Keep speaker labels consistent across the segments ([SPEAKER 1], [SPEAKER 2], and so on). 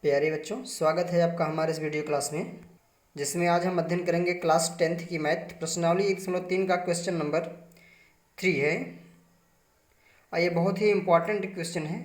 [SPEAKER 1] प्यारे बच्चों, स्वागत है आपका हमारे इस वीडियो क्लास में, जिसमें आज हम अध्ययन करेंगे क्लास 10th की मैथ प्रश्नावली 1.3 का क्वेश्चन नंबर 3 है। और ये बहुत ही इम्पॉर्टेंट क्वेश्चन है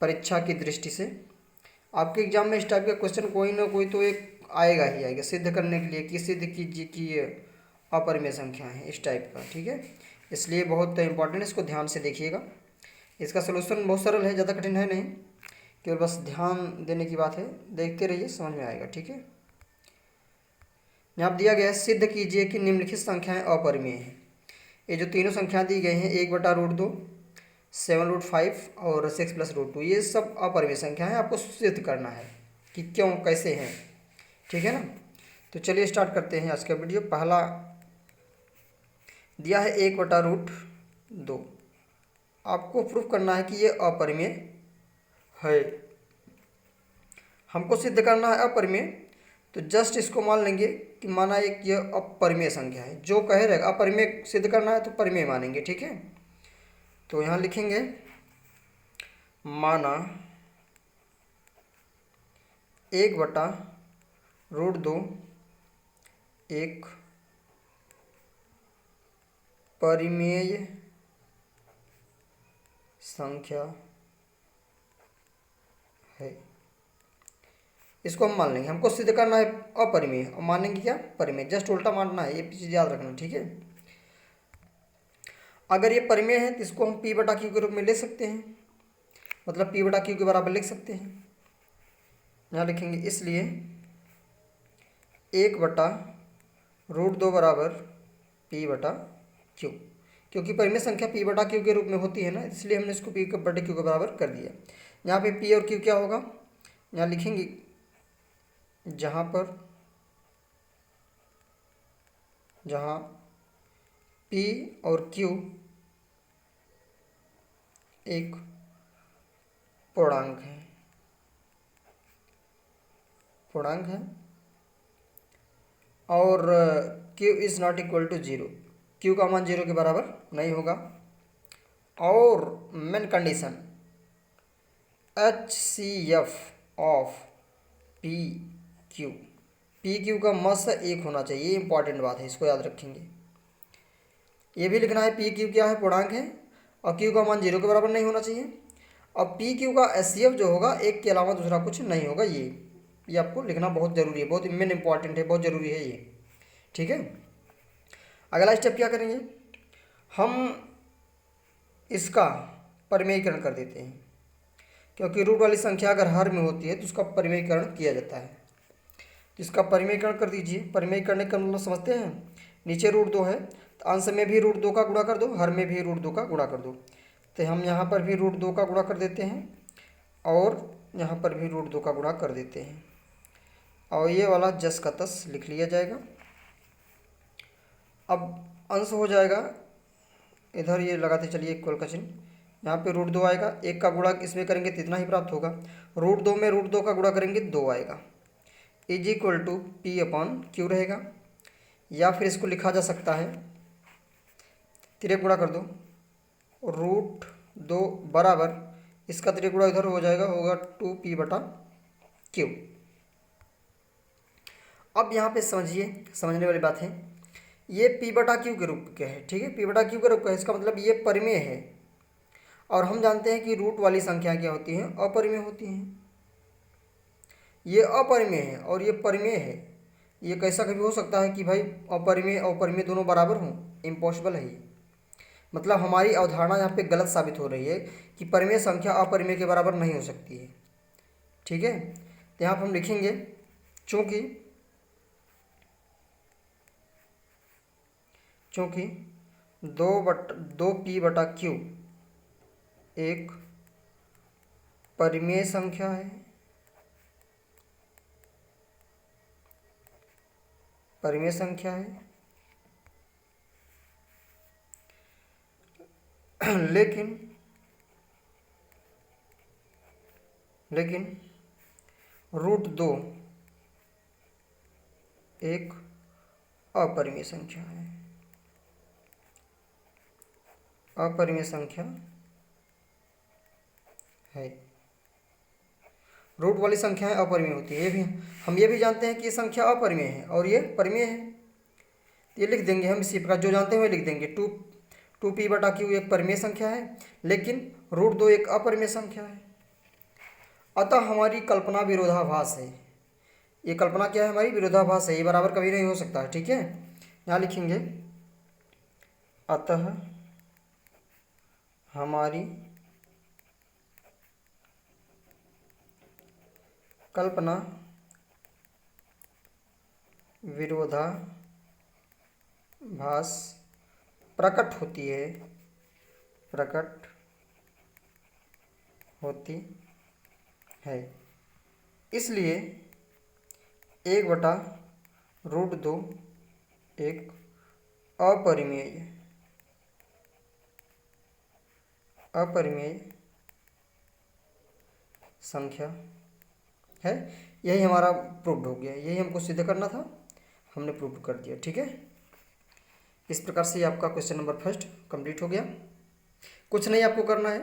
[SPEAKER 1] परीक्षा की दृष्टि से। आपके एग्जाम में इस टाइप का क्वेश्चन कोई ना कोई तो एक आएगा ही आएगा, सिद्ध करने के लिए कि सिद्ध कीजिए कि ये अपरिमेय संख्या है, इस टाइप का। ठीक है, इसलिए बहुत इंपॉर्टेंट है, इसको ध्यान से देखिएगा। इसका सोल्यूशन बहुत सरल है, ज़्यादा कठिन है नहीं, केवल बस ध्यान देने की बात है। देखते रहिए, समझ में आएगा। ठीक है, यहाँ दिया गया है, सिद्ध कीजिए कि निम्नलिखित संख्याएं अपरिमेय हैं। ये जो तीनों संख्याएं दी गई हैं, 1/√2, 7√5 और 6+√2, ये सब अपरिमेय संख्या है। आपको सिद्ध करना है कि क्यों, कैसे हैं। ठीक है ना, तो चलिए स्टार्ट करते हैं आज का वीडियो। पहला दिया है 1/√2। आपको प्रूफ करना है कि ये अपरिमेय है। हमको सिद्ध करना है अपरिमेय, तो जस्ट इसको मान लेंगे कि माना एक ये अपरिमेय संख्या है। जो कहे रहेगा अपरिमेय सिद्ध करना है तो परिमेय मानेंगे। ठीक है, तो यहाँ लिखेंगे माना 1/√2 एक परिमेय संख्या है। इसको हम मान लेंगे, हमको सिद्ध करना है अपरिमेय और मानेंगे क्या, परिमेय। जस्ट उल्टा मानना है, ये चीज़ याद रखना। ठीक है, अगर ये परिमेय है तो इसको हम P/Q के रूप में ले सकते हैं, मतलब P/Q के बराबर लिख सकते हैं। यहाँ लिखेंगे इसलिए 1/√2 बराबर P/Q, क्योंकि परिमेय संख्या P/Q के रूप में होती है ना, इसलिए हमने इसको P/Q के बराबर कर दिया। यहाँ पे P और Q क्या होगा, यहाँ लिखेंगे जहाँ P और Q एक पूर्णांक है और Q is not equal to 0, Q का मान 0 के बराबर नहीं होगा। और main condition HCF of PQ का मस 1 होना चाहिए। ये इंपॉर्टेंट बात है, इसको याद रखेंगे। ये भी लिखना है PQ क्या है, पूर्णांक है, और Q का मान 0 के बराबर नहीं होना चाहिए। और PQ का HCF जो होगा 1 के अलावा दूसरा कुछ नहीं होगा। ये आपको लिखना बहुत ज़रूरी है, बहुत मेन इंपॉर्टेंट है, बहुत ज़रूरी है ये। ठीक है, अगला स्टेप क्या करेंगे, हम इसका परिमेयीकरण कर देते हैं, क्योंकि रूट वाली संख्या अगर हर में होती है तो उसका परिमेयीकरण किया जाता है। तो इसका परिमेयीकरण कर दीजिए। परिमेय करने का मतलब समझते हैं, नीचे √2 है तो अंश में भी √2 का गुणा कर दो, हर में भी √2 का गुणा कर दो। तो हम यहाँ पर भी √2 का गुणा कर देते हैं और यहाँ पर भी √2 का गुणा कर देते हैं, और ये वाला जस का तस लिख लिया जाएगा। अब अंश हो जाएगा, इधर ये लगाते चलिए इक्वल का चिन्ह, यहाँ पे √2 आएगा, 1 का गुणा इसमें करेंगे तो इतना ही प्राप्त होगा। √2 में √2 का गुणा करेंगे 2 आएगा, इज इक्वल टू P/Q रहेगा। या फिर इसको लिखा जा सकता है, तिरक गुणा कर दो, √2 बराबर इसका तिरक गुणा इधर हो जाएगा, होगा 2P/Q। अब यहाँ पे समझिए, समझने वाली बात है, ये P/Q के रूप का है। ठीक है, P/Q के रूप का है, इसका मतलब ये परिमेय है। और हम जानते हैं कि रूट वाली संख्या क्या होती हैं, अपरिमेय होती हैं। ये अपरिमेय है और ये परिमेय है। ये कैसा कभी हो सकता है कि भाई अपरिमेय और परिमेय दोनों बराबर हों, इम्पॉसिबल है ये। मतलब हमारी अवधारणा यहाँ पे गलत साबित हो रही है कि परिमेय संख्या अपरिमेय के बराबर नहीं हो सकती है। ठीक है, तो यहाँ पर हम लिखेंगे चूँकि 2P/Q एक परिमेय संख्या है, परिमेय संख्या है, लेकिन √2 एक अपरिमेय संख्या है, अपरिमेय संख्या है। रूट वाली संख्याएं अपरिमेय होती है। ये भी हम ये भी जानते हैं कि ये संख्या अपरिमेय है और ये परिमेय है। तो ये लिख देंगे हम इसी प्रकार, जो जानते हैं वही लिख देंगे। टू पी बटा क्यू एक परिमेय संख्या है, लेकिन रूट दो एक अपरिमेय संख्या है। अतः हमारी कल्पना विरोधाभास है। ये कल्पना क्या है हमारी? विरोधाभास है। ये बराबर कभी नहीं हो सकता है। ठीक है, यहाँ लिखेंगे अतः हमारी कल्पना विरोधाभास प्रकट होती है, प्रकट होती है। इसलिए 1/√2 एक अपरिमेय संख्या है। यही हमारा प्रूव्ड हो गया, यही हमको सिद्ध करना था, हमने प्रूव कर दिया। ठीक है, इस प्रकार से आपका क्वेश्चन नंबर फर्स्ट कंप्लीट हो गया। कुछ नहीं आपको करना है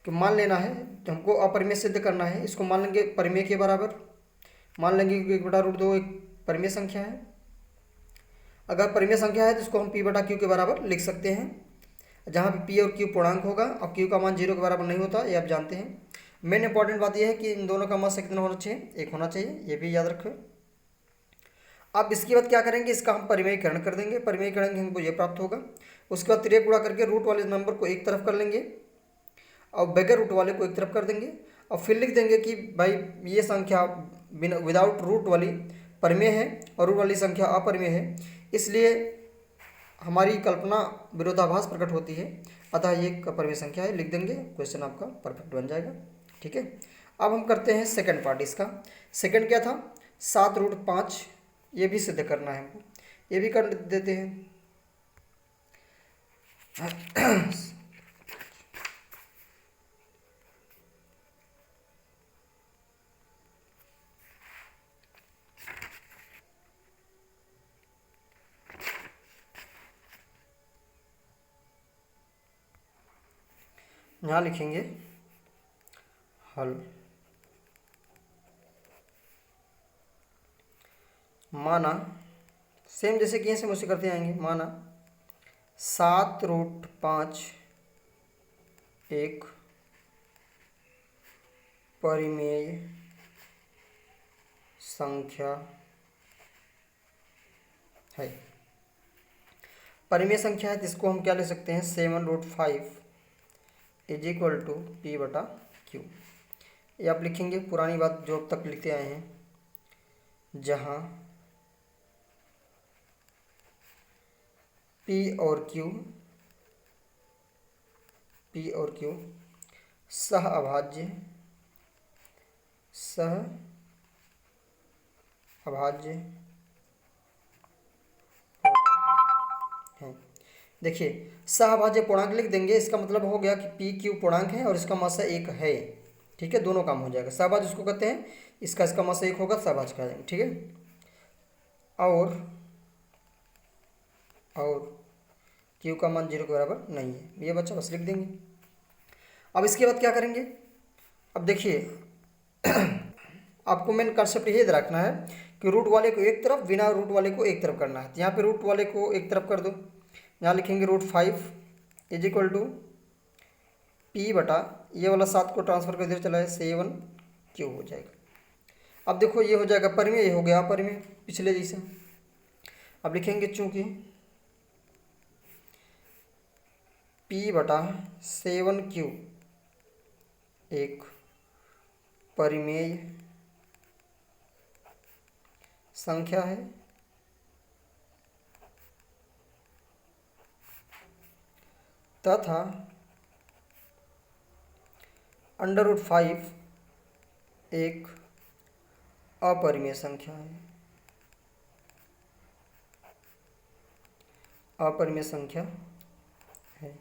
[SPEAKER 1] कि मान लेना है, हमको अपरिमेय सिद्ध करना है। इसको मान लेंगे परिमेय के बराबर, मान लेंगे कि 1/√2 एक परिमेय संख्या है। अगर परिमेय संख्या है तो इसको हम p बटा क्यू के बराबर लिख सकते हैं, जहाँ पे p और q पूर्णांक होगा और q का मान 0 के बराबर नहीं होता, ये आप जानते हैं। मेन इंपॉर्टेंट बात यह है कि इन दोनों का मास कितना होना चाहिए? 1 होना चाहिए, ये भी याद रखें। अब इसके बाद क्या करेंगे? इसका हम परिमेयीकरण कर देंगे। परिमेयीकरण हमको ये प्राप्त होगा। उसके बाद तिर्यक गुणा करके रूट वाले नंबर को एक तरफ कर लेंगे और बगैर रूट वाले को एक तरफ कर देंगे और फिर लिख देंगे कि भाई ये संख्या विदाउट रूट वाली परिमेय है और रूट वाली संख्या अपरिमेय है, इसलिए हमारी कल्पना विरोधाभास प्रकट होती है, अतः ये अपरिमेय संख्या है। लिख देंगे, क्वेश्चन आपका परफेक्ट बन जाएगा। ठीक है, अब हम करते हैं सेकंड पार्ट इसका। सेकंड क्या था? 7√5, ये भी सिद्ध करना है हमको, ये भी कर देते हैं। यहाँ लिखेंगे हल। माना, सेम जैसे कि ऐसे मुझसे करते आएंगे। माना 7√5 एक परिमेय संख्या है। परिमेय संख्या है तो इसको हम क्या ले सकते हैं? 7√5 इज इक्वल टू p बटा क्यू। ये आप लिखेंगे, पुरानी बात जो अब तक लिखते आए हैं, जहाँ p और q सह अभाज्य है। देखिए, सहभाज्य पूर्णांक लिख देंगे, इसका मतलब हो गया कि पी क्यू पूर्णांक है और इसका मास 1 है। ठीक है, दोनों काम हो जाएगा। सहभाज्य उसको कहते हैं, इसका मास 1 होगा, सहभाज्य कहा जाएगा। ठीक है, और क्यू का मान 0 के बराबर नहीं है, ये बच्चा बस लिख देंगे। अब इसके बाद क्या करेंगे? अब देखिए आपको मेन कंसेप्ट यही रखना है कि रूट वाले को एक तरफ, बिना रूट वाले को एक तरफ करना है। तो यहाँ पे रूट वाले को एक तरफ कर दो, यहाँ लिखेंगे √5 इज इक्वल टू p बटा ये वाला 7 को ट्रांसफर कर इधर चला है 7 क्यू हो जाएगा। अब देखो ये हो जाएगा परिमेय, ये हो गया अपरिमेय पिछले जैसे। अब लिखेंगे चूंकि p बटा 7 क्यू एक परिमेय संख्या है, तथा √5 एक अपरिमेय संख्या है। अपरिमेय संख्या है।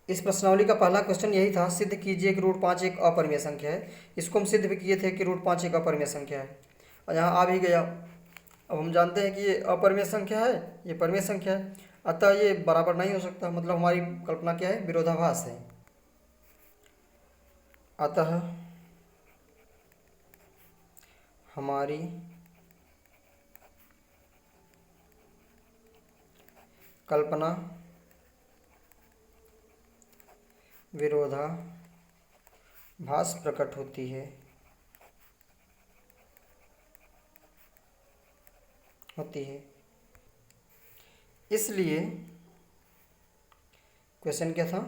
[SPEAKER 1] इस प्रश्नावली का पहला क्वेश्चन यही था, सिद्ध कीजिए कि √5 एक अपरिमेय संख्या है। इसको हम सिद्ध भी किए थे कि √5 एक अपरिमेय संख्या है, और यहाँ आ भी गया। अब हम जानते हैं कि ये अपरिमेय संख्या है, ये परिमेय संख्या है, अतः ये बराबर नहीं हो सकता। मतलब हमारी कल्पना क्या है? विरोधाभास है। अतः हमारी कल्पना विरोधाभास प्रकट होती है इसलिए क्वेश्चन क्या था,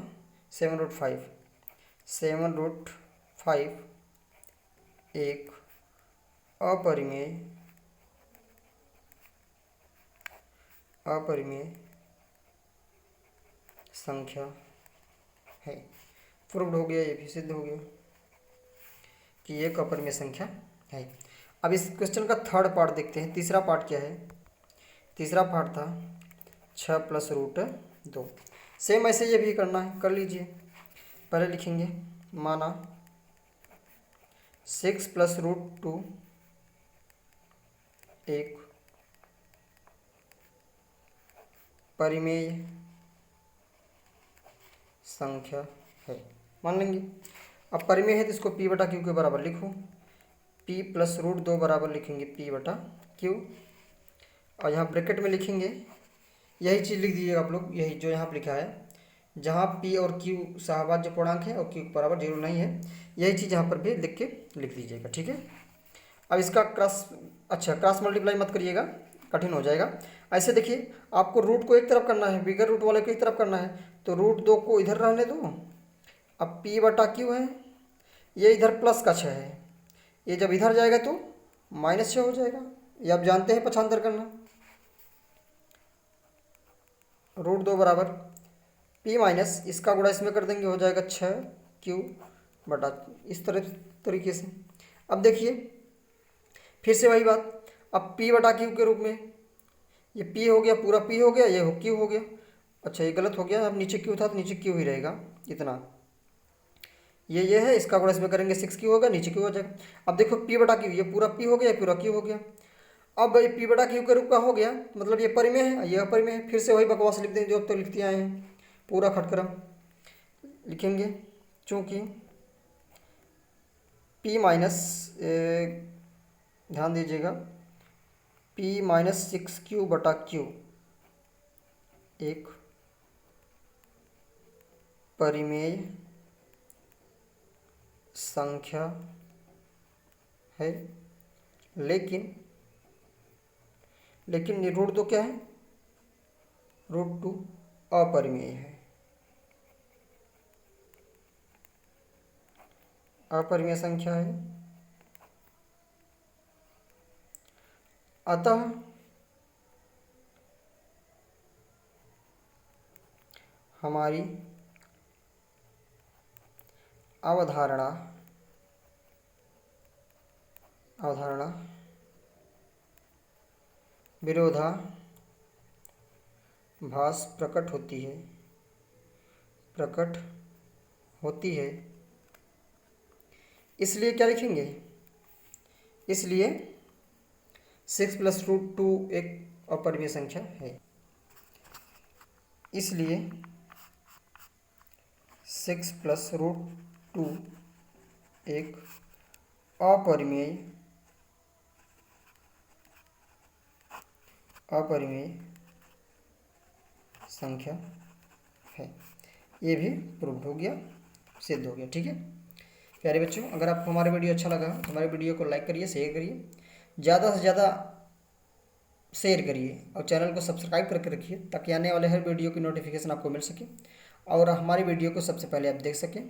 [SPEAKER 1] 7√5 एक अपरिमेय संख्या है। प्रूव्ड हो गया, ये भी सिद्ध हो गया कि एक अपरिमेय संख्या है। अब इस क्वेश्चन का थर्ड पार्ट देखते हैं। तीसरा पार्ट क्या है? तीसरा पार्ट था 6 + √2। सेम ऐसे ये भी करना है, कर लीजिए। पहले लिखेंगे माना 6 + √2 एक परिमेय संख्या है, मान लेंगे। अब परिमेय है तो इसको p/q के बराबर लिखो। p + √2 बराबर लिखेंगे p/q, और यहाँ ब्रैकेट में लिखेंगे, यही चीज़ लिख दीजिएगा आप लोग, यही जो यहाँ पर लिखा है, जहाँ p और q सहभाज्य पूर्णांक है और q बराबर 0 नहीं है, यही चीज़ यहाँ पर भी लिख दीजिएगा, ठीक है। अब इसका क्रॉस मल्टीप्लाई मत करिएगा, कठिन हो जाएगा। ऐसे देखिए, आपको रूट को एक तरफ करना है, बिगर रूट वाले को एक तरफ करना है, तो √2 को इधर रहने दो। अब p/q है, ये इधर प्लस का 6 है, ये जब इधर जाएगा तो -6 हो जाएगा। ये आप जानते हैं पक्षांतर करना। √2 बराबर p- इसका गुणा इसमें कर देंगे, हो जाएगा 6q/, इस तरीके से। अब देखिए फिर से वही बात, अब p/q के रूप में, ये p हो गया, पूरा p हो गया, ये q हो गया। अच्छा, ये गलत हो गया, अब नीचे q था तो नीचे q ही रहेगा इतना। ये है, इसका गुणा इसमें करेंगे 6q होगा, नीचे q हो जाएगा। अब देखो p/q, ये पूरा p हो गया, पूरा q हो गया। अब ये p/q के रूप का हो गया, मतलब ये परिमेय है, ये अपरिमेय है। फिर से वही बकवास लिख देंगे जो अब तो लिखते आए हैं, पूरा खटकरम लिखेंगे। चूँकि p- ध्यान दीजिएगा, p - 6q/q एक परिमेय संख्या है, लेकिन ये √2 क्या है? √2 अपरिमेय है, अपरिमेय संख्या है। अतः हमारी अवधारणा विरोधाभास प्रकट होती है। इसलिए क्या लिखेंगे? इसलिए 6 + √2 एक अपरिमेय संख्या है। इसलिए 6 + √2 एक अपरिमेय संख्या है। ये भी प्रूव्ड हो गया, सिद्ध हो गया, ठीक है प्यारे बच्चों। अगर आपको हमारा वीडियो अच्छा लगा तो हमारे वीडियो को लाइक करिए, शेयर करिए, ज़्यादा से ज़्यादा शेयर करिए, और चैनल को सब्सक्राइब करके रखिए ताकि आने वाले हर वीडियो की नोटिफिकेशन आपको मिल सके और हमारी वीडियो को सबसे पहले आप देख सकें।